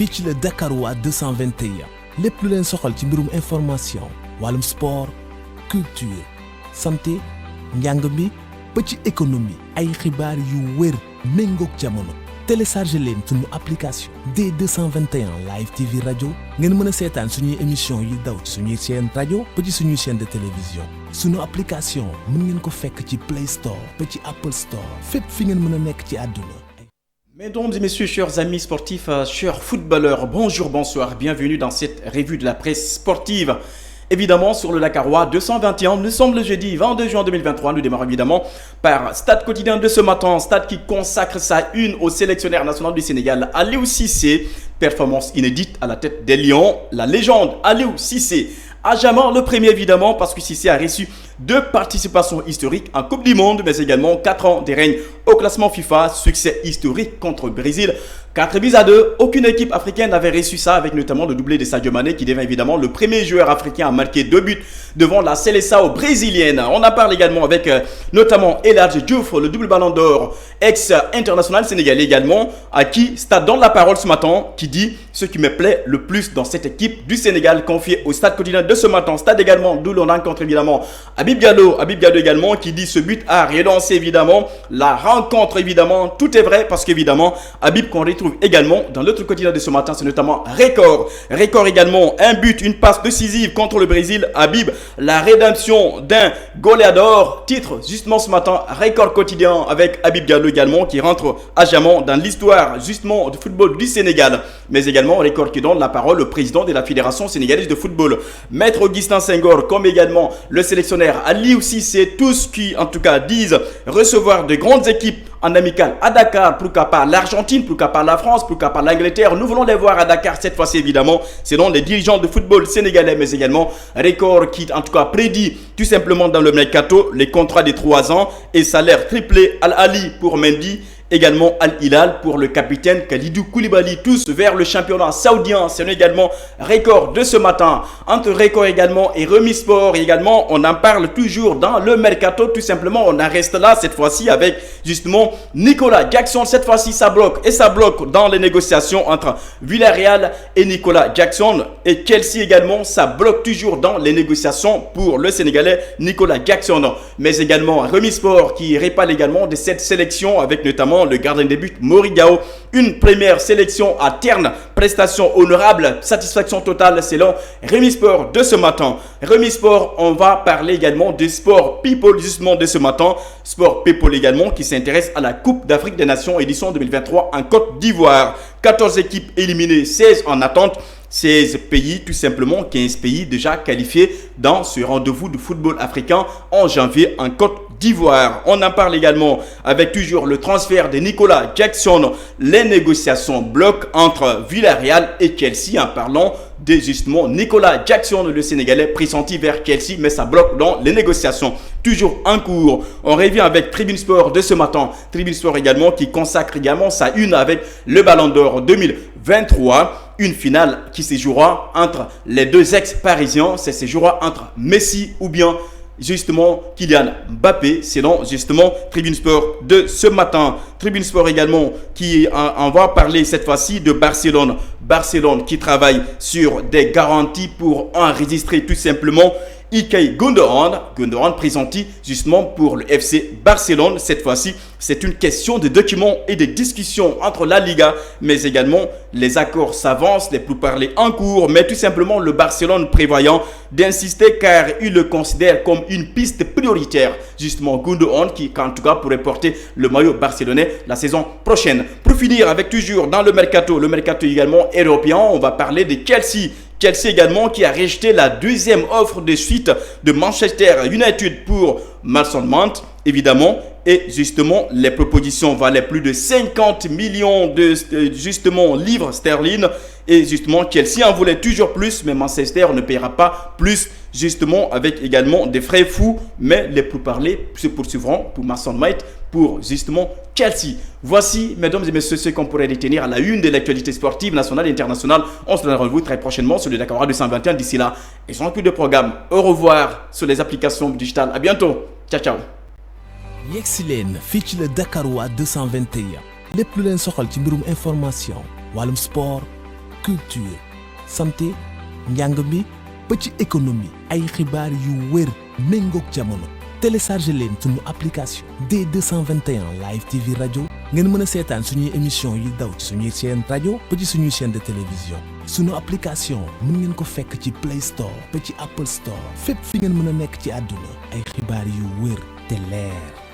fii ci le Dakarois 221 lépp lu leen soxal ci mbirum information wàllum sport culture santé njàng mi ba ci économie ay xibaar yu wér méngoog jamono téléchargé leen sunu application D221 live TV rajo ngeen mën a seetaan suñuy émission yi daw ci suñuy chaîne rajo ba ci suñuy chaîne de télévision sunu application mën ngeen ko fekk ci Play Store ba ci Apple Store fépp fi ngeen mën a nekk ci àdduna. Mesdames et messieurs, chers amis sportifs, chers footballeurs, bonjour, bonsoir, bienvenue dans cette revue de la presse sportive. Évidemment, sur le Dakarois 221, nous sommes le jeudi 22 juin 2023. Nous démarrons évidemment par Stade quotidien de ce matin. Stade qui consacre sa une au sélectionneur national du Sénégal, Aliou Cissé. Performance inédite à la tête des Lions. La légende Aliou Cissé. À jamais le premier évidemment parce que Cissé a reçu 2 participations historiques en Coupe du Monde, mais également 4 ans de règne au classement FIFA. Succès historique contre le Brésil. 4-2. Aucune équipe africaine n'avait reçu ça, avec notamment le doublé de Sadio Mané qui devient évidemment le premier joueur africain à marquer 2 buts devant la Seleção brésilienne. On en parle également avec notamment El Hadji Diouf, le double ballon d'or, ex-international sénégalais également, à qui Stade donne la parole ce matin, qui dit ce qui me plaît le plus dans cette équipe du Sénégal, confié au Stade quotidien de ce matin. Stade également, d'où l'on rencontre évidemment Habib Diallo également, qui dit ce but a relancé évidemment la rencontre évidemment. Tout est vrai parce qu'évidemment Habib qu'on retrouve également dans l'autre quotidien de ce matin, c'est notamment Record également, un but, une passe décisive contre le Brésil. Habib, la rédemption d'un goleador, titre justement ce matin Record quotidien avec Habib Diallo également, qui rentre à jamais dans l'histoire justement du football du Sénégal. Mais également Record qui donne la parole au président de la Fédération sénégalaise de football, Maître Augustin Senghor, comme également le sélectionneur Aliou Cissé, tous qui en tout cas disent recevoir de grandes équipes en amical à Dakar, pourquoi pas l'Argentine, pourquoi pas la France, pourquoi pas l'Angleterre. Nous voulons les voir à Dakar cette fois-ci évidemment, selon les dirigeants de football sénégalais, mais également Record qui en tout cas prédit tout simplement dans le mercato les contrats de 3 ans et salaire triplé. Al-Ali pour Mendy, également Al-Hilal pour le capitaine Kalidou Koulibaly, tous vers le championnat saoudien. C'est également Record de ce matin. Entre Record également et Remis Sport également, on en parle toujours dans le mercato. Tout simplement, on en reste là cette fois-ci avec justement Nicolas Jackson. Cette fois-ci, ça bloque et ça bloque dans les négociations entre Villarreal et Nicolas Jackson. Et Chelsea également, ça bloque toujours dans les négociations pour le Sénégalais Nicolas Jackson. Mais également Remis Sport qui répare également de cette sélection avec notamment le gardien de but Morigao. Une première sélection à Terne, prestation honorable, satisfaction totale selon Remis Sport de ce matin. Remis Sport, on va parler également de Sport People justement de ce matin. Sport People également qui s'intéresse à la Coupe d'Afrique des Nations édition 2023 en Côte d'Ivoire. 14 équipes éliminées, 16 en attente. 16 pays, tout simplement 15 pays déjà qualifiés dans ce rendez-vous de football africain en janvier en Côte d'Ivoire. On en parle également avec toujours le transfert de Nicolas Jackson. Les négociations bloquent entre Villarreal et Chelsea en parlant de justement Nicolas Jackson, le Sénégalais pressenti vers Chelsea, mais ça bloque dans les négociations. Toujours en cours. On revient avec Tribune Sport de ce matin. Tribune Sport également qui consacre également sa une avec le Ballon d'Or 2023. Une finale qui se jouera entre les 2 ex-parisiens. Ça se jouera entre Messi ou bien justement Kylian Mbappé, selon justement Tribune Sport de ce matin. Tribune Sport également qui on va parler cette fois-ci de Barcelone. Barcelone qui travaille sur des garanties pour enregistrer tout simplement Ilkay Gundogan présenté justement pour le FC Barcelone. Cette fois-ci, c'est une question de documents et de discussions entre la Liga, mais également les accords s'avancent, les pourparlers en cours, mais tout simplement le Barcelone prévoyant d'insister car il le considère comme une piste prioritaire, justement Gundogan qui en tout cas pourrait porter le maillot barcelonais la saison prochaine. Pour finir avec toujours dans le mercato également européen, on va parler de Chelsea. Chelsea également qui a rejeté la 2e offre de suite de Manchester United pour Mason Mount évidemment, et justement les propositions valaient plus de 50 millions de justement livres sterling, et justement Chelsea en voulait toujours plus, mais Manchester ne paiera pas plus justement avec également des frais fous, mais les pourparlers se poursuivront pour Mason Mount pour justement Chelsea. Voici, mesdames et messieurs, ce qu'on pourrait retenir à la une de l'actualité sportive nationale et internationale. On se donne rendez-vous très prochainement sur le Dakarois 221. D'ici là, et sans plus de programme. Au revoir sur les applications digitales. À bientôt. Ciao, ciao. yegsi leen fii ci le Dakarois 221 lépp lu leen soxal ci mbirum information wàllum sport culture santé njàng mi ba ci économie ay xibaar yu wér méngoog jamono. téléchargé leen sunu application D221 live TV rajo ngeen mën a seetaan suñuy émission yi daw ci suñuy chaîne rajo ba ci suñuy chaîne de télévision. sunu application mën ngeen ko fekk ci Play Store ba ci Apple Store fépp fi ngeen mën a nekk ci àdduna ay xibaar yu wér te leer.